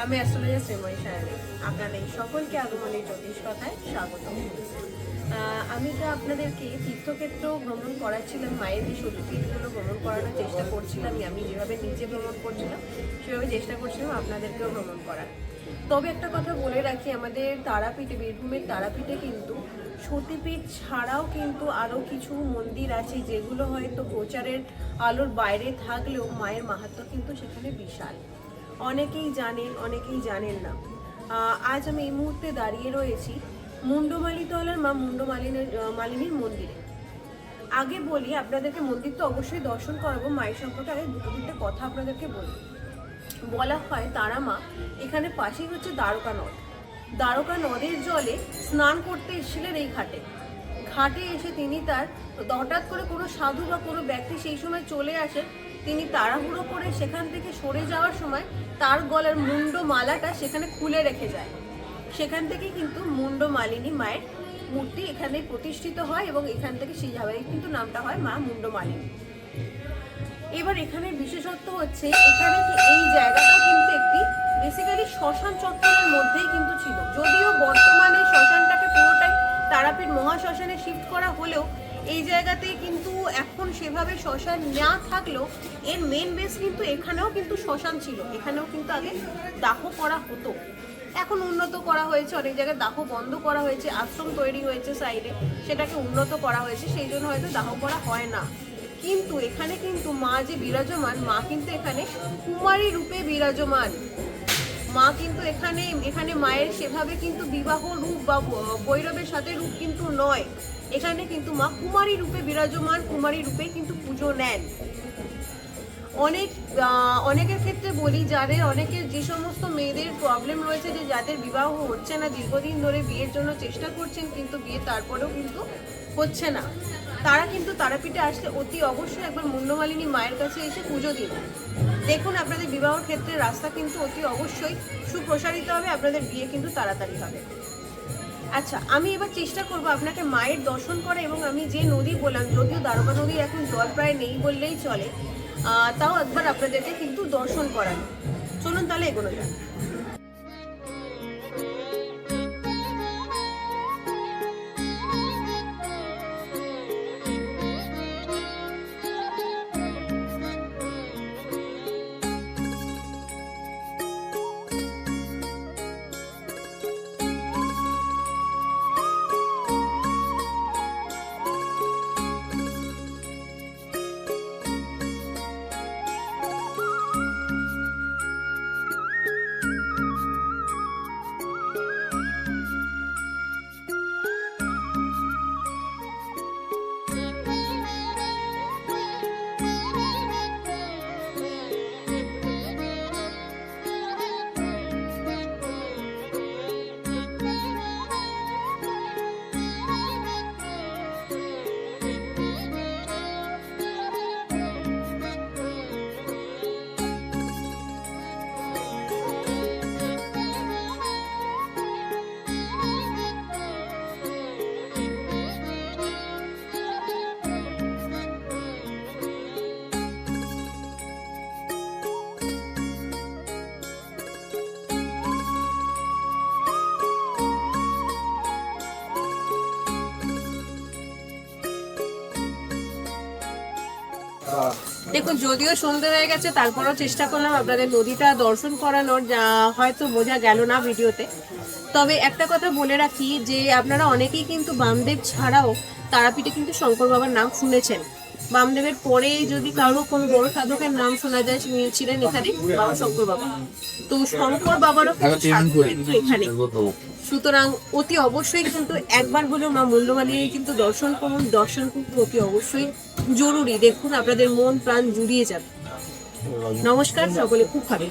আমি অ্যাস্ট্রোলজার শ্রীময়ী সায়নী। আপনাদের সকলকে আগমনী জ্যোতিষ কথায় স্বাগত। আমি তো আপনাদেরকে তীর্থক্ষেত্র ভ্রমণ করাচ্ছিলাম, মায়ের যে সতীপীঠগুলো ভ্রমণ করানোর চেষ্টা করছিলাম। আমি যেভাবে নিজে ভ্রমণ করছিলাম সেভাবে চেষ্টা করছিলাম আপনাদেরকেও ভ্রমণ করার। তবে একটা কথা বলে রাখি, আমাদের তারাপীঠে, বীরভূমের তারাপীঠে কিন্তু সতীপীঠ ছাড়াও কিন্তু আরও কিছু মন্দির আছে যেগুলো হয়তো প্রচারের আলোর বাইরে থাকলেও মায়ের মাহাত্ম্য কিন্তু সেখানে বিশাল। অনেকেই জানেন, অনেকেই জানেন না। আজ আমি এই মুহূর্তে দাঁড়িয়ে রয়েছি মুন্ডমালিতলার মা মালিনীর মন্দিরে। আগে বলি আপনাদেরকে, মন্দির তো অবশ্যই দর্শন করাবো, মায়ের সম্পর্কে আগে দুটো তিনটে কথা আপনাদেরকে বলি। বলা হয় তারা মা এখানে পাশেই হচ্ছে দ্বারকা নদ। দ্বারকা নদের জলে স্নান করতে এসেছিলেন এই ঘাটে এসে তিনি তার হঠাৎ করে কোনো সাধু বা কোনো ব্যক্তি সেই সময় চলে আসেন। তিনি তাড়াহুড়ো করে সেখান থেকে সরে যাওয়ার সময় তার গলার মুন্ড মালাটা সেখানে খুলে রেখে যায়। সেখান থেকে কিন্তু মুন্ডমালিনী মায়ের মূর্তি এখানে প্রতিষ্ঠিত হয় এবং এখান থেকে সেই জায়গায় কিন্তু নামটা হয় মা মুন্ডমালিনী। এবার এখানে বিশেষত্ব হচ্ছে, এখানে এই জায়গাটা কিন্তু একটি বেসিক্যালি শ্মশান চত্বরের মধ্যেই কিন্তু ছিল। যদিও বর্তমানে শ্মশানটাকে পুরোটাই তারাপীঠ মহাশ্মশানে শিফট করা হলেও এই জায়গাতেই কিন্তু এখন সেভাবে শ্মশান না থাকলেও এর মেন বেস কিন্তু এখানেও কিন্তু শ্মশান ছিল। এখানেও কিন্তু আগে দাহ করা হতো। এখন উন্নত করা হয়েছে, অনেক জায়গায় দাহ বন্ধ করা হয়েছে, আশ্রম তৈরি হয়েছে সাইডে, সেটাকে উন্নত করা হয়েছে, সেই জন্য হয়তো দাহ করা হয় না। কিন্তু এখানে কিন্তু মা যে বিরাজমান, মা কিন্তু এখানে কুমারী রূপে বিরাজমান। মা কিন্তু এখানে মায়ের সেভাবে কিন্তু বিবাহ রূপ বা ভৈরবের সাথে রূপ কিন্তু নয়। এখানে কিন্তু মা কুমারী রূপে বিরাজমান, কুমারী রূপে কিন্তু পুজো নেন। অনেকের ক্ষেত্রে বলি, অনেকের যে সমস্ত মেয়েদের প্রবলেম রয়েছে, যে যাদের বিবাহ হচ্ছে না, দীর্ঘদিন ধরে বিয়ের জন্য চেষ্টা করছেন কিন্তু বিয়ে তারপরেও কিন্তু হচ্ছে না, তারা কিন্তু তারাপীঠে আসলে অতি অবশ্যই একবার মুন্ডমালিনী মায়ের কাছে এসে পুজো দিন। দেখুন আপনাদের বিবাহের ক্ষেত্রে রাস্তা কিন্তু অতি অবশ্যই সুপ্রসারিত হবে, আপনাদের বিয়ে কিন্তু তাড়াতাড়ি হবে। আচ্ছা, আমি এবার চেষ্টা করব আপনাকে মায়ের দর্শন করা, এবং আমি যে নদী বললাম, যদিও দ্বারকা নদীর এখন জল প্রায় নেই বললেই চলে, তাও একবার আপনাদেরকে কিন্তু দর্শন করানো। চলুন তাহলে এগোনো যাক। দেখুন, যদিও সন্ধ্যে হয়ে গেছে, তারপরেও চেষ্টা করলাম আপনাদের নদীটা দর্শন করানোর, হয়তো বোঝা গেল না ভিডিওতে। তবে একটা কথা বলে রাখি, যে আপনারা অনেকেই কিন্তু বামদেব ছাড়াও তারাপীঠে কিন্তু শঙ্কর বাবার নাম শুনেছেন। বামদেবের পরে যদি কারো কোনো বড় সাধকের নাম শোনা যায়, ছিলেন এখানে বাবা শঙ্কর বাবা। তো শঙ্কর বাবারও এখানে, সুতরাং অতি অবশ্যই কিন্তু একবার হলেও মা মুন্ডমালিনী কিন্তু দর্শন করুন। দর্শন কিন্তু অতি অবশ্যই জরুরি। দেখুন আপনাদের মন প্রাণ জুড়িয়ে যাবে। নমস্কার, সকলে খুব ভালো।